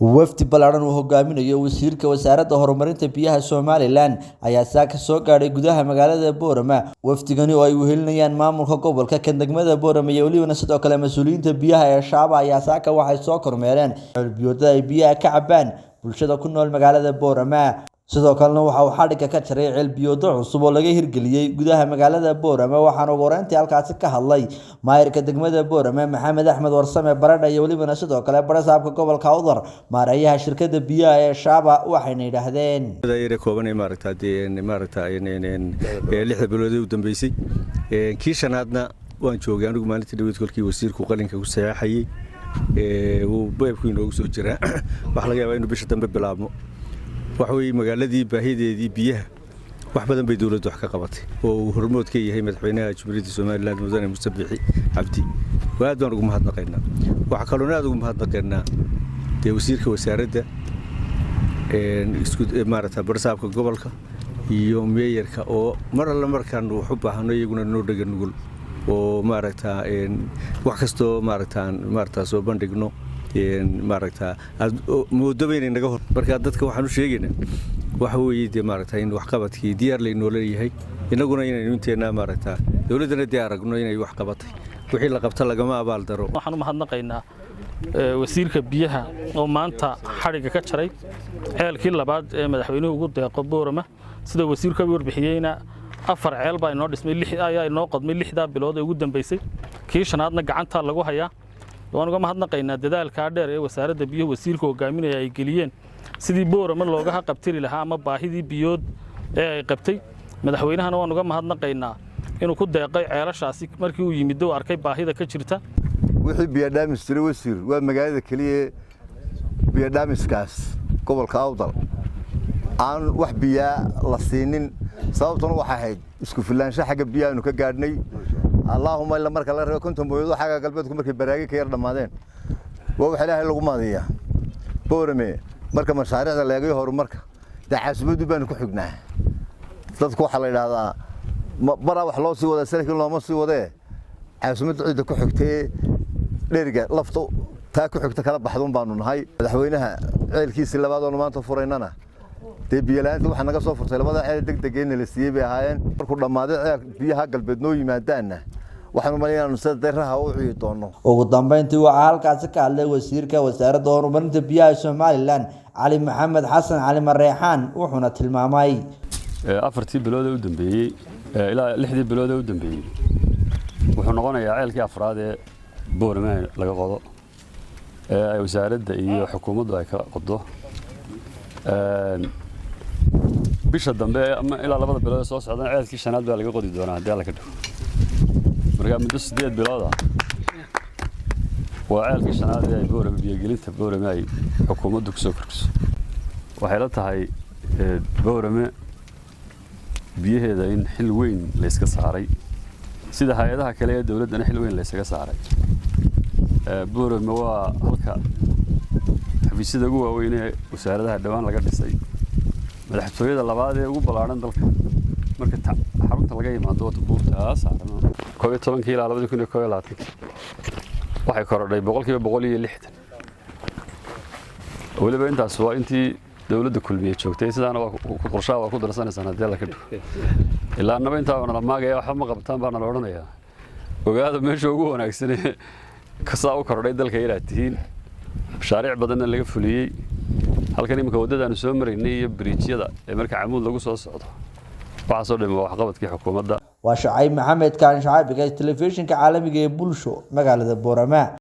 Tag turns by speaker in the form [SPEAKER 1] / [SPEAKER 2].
[SPEAKER 1] wafdi ballaaran uu hogaaminayo wasiirka wasaaradda horumarinta biyaha Somaliland ayaa saaka soo gaaray gudaha magaalada Boorama. Wafdigani oo ay wehelinayaan maamulka gobolka degmada Boorama iyo waliba sidoo kale mas'uuliyiinta biyaha ee shacabka ayaa saaka waxay soo kormeereen biyoodada ay biyaha ka cabaan bulshada ku nool magaalada Boorama. sidoo kalena waxa uu xadhiga ka jaray ceel biyoodo cusub oo laga hirgeliyay gudaha magaalada Boorama waxaana go'aantii halkaas ka hadlay maayirka degmada Boorama Maxamed Axmed Warsame Baradha iyo waliba sidoo kale barasaabka gobolka Awdar maareeyaha shirkadda biyaha ee shacabka waxayna yiraahdeen
[SPEAKER 2] daayire kooban lix bilood u dambeysay kii shanaadna waan joogay anigu maalintii dhaweyd kolkii wasiirku qalinka ku saxaayay uu beebku inoo soo jiraa wax laga yaabaa inuu bisha dambe bilaabmo waxay magaaladii baahideedii biyaha wax badan bay dawladdu wax ka qabatay oo hormood ka yahay madaxweynaha Jamhuuriyadda Soomaaliland Mudane Muuse Biixi Cabdi waad baan ugu mahadnaqaynaa waxa kaloo aad ugu mahadnaqaynaa wasiirka wasaaradda isku maarata barsaabka gobolka iyo meeyarka oo mar alla markaan wax u baahno iyaguna noo dhagan nugul oo maarata wax kasto maarata soo bandhigno maaragta moodoobayna naga hor marka dadka waxaan u sheegaynaa waxa weeye maaragta in wax qabadkii diyaar leh noo leeyahay inaguna inaynu inteena maaragta dawladana diyaar aragno inay wax qabatay wixii la qabta lagama abaal daro
[SPEAKER 3] waxaan u mahadnaqaynaa wasiirka biyaha oo maanta xariga ka jaray ceelkii labaad ee madaxweynuhu ugu deeqo Boorama sida wasiirka warbixiyayna afar ceel baa inoo dhismay ayaa inoo qodmay 6 bilood ee ugu dambeysay kii shanaadna gacanta lagu hayaa waan uga mahadnaqaynaa dadaalka dheer ee wasaaradda biyaha wasiirka hogaaminaya ay geliyeen sidii Boorama looga qabtiri lahaa ama baahidii biyood ee ay qabtay madaxweynahana waan uga mahadnaqaynaa inuu ku deeqay ceelashaasi markii uu yimid oo arkay baahida ka jirta
[SPEAKER 4] wixii biyo dhaamis jiray wasiir waa magaalada kaliya biyo dhaamiskaas gobolka Awdal aan wax biyo la siinin sababtuna waxa ahayd isku filaanshaha xagga biyaha ka gaadhnay اللهم إلا مرك الله كنتم بيضوا حاجة قلبتكم مركب براجي كير دمادين وهو حلاها اللي قماضية بورمي مركب مشاريع اللي يجيه هو مركب ده حسبوا دبان كحجناه تذكر حلا هذا برا وحلاسي وده سلك الله مصي وده حسبوا ده كحجتي لرجع لفتو تاكو حجتك كلا بحضون بانون هاي الحوينها الكيس اللي بعده ما تفريننا تبي لأنت وحنا قصوا فرصة لماذا حال دقيقين للسيبة هاين كل ما ده بيها قلب نوي مادنا وحنا ملينا نصدرها وعيطانه.
[SPEAKER 1] وقدامين توا عالك على وزيرك وزارة horumarinta biyaha Somaliland علي محمد حسن علي مريحان وحنا تلمامي.
[SPEAKER 5] أفرتي بلوده ودنبي إلى لحدي بلوده ودنبي وحنا قلنا يا عيال كأفراد بورما لقاضوا وزارة إيه حكومة ذاك قضوا. bisha dambe ama ilaa labada bilood soo socdaan ceelkii shanaad baa laga qodi doonaa hadii la ka dhaw marka muddo 8 bilood ah waa ceelkii shanaad ee Boorama biyo gelinta Boorama ay xukuumaddu ku soo kordhiso waxay la tahay Boorama biyaheeda in xil weyn la iska saaray sida hay'adaha kale ee dawladda xil weyn la iska saaray Boorama waa halka xafiisyada ugu waaweyn ee wasaaradda dhawaan laga dhisay madaxtooyada labaad ee ugu balaaran dalka marka xarunta laga yimaado buurta saaran 12 ilaa 2021 waxay korodhay 160 waliba intaas waa intii dawladda kulmiye joogtay sidaana waa qorshaha waa ku darsanaysan hadii la ka dhigo ilaa naba inta aan la maagay wax ma qabtaan baan la oranayaa ogaada meesha ugu wanaagsan ka saa u korodhay dalka ilaa tihiin mashaariic badan laga fuliyay halkan imika wadadaan soo mareynay iyo bridge-yada ee marka camuud lagu soo socdo waxa soo dhimo wax qabadkii xukuumadda
[SPEAKER 1] waa Shacayb Maxamed kaan shacaybiga telefishinka caalamiga ee bulsho magaalada Boorama.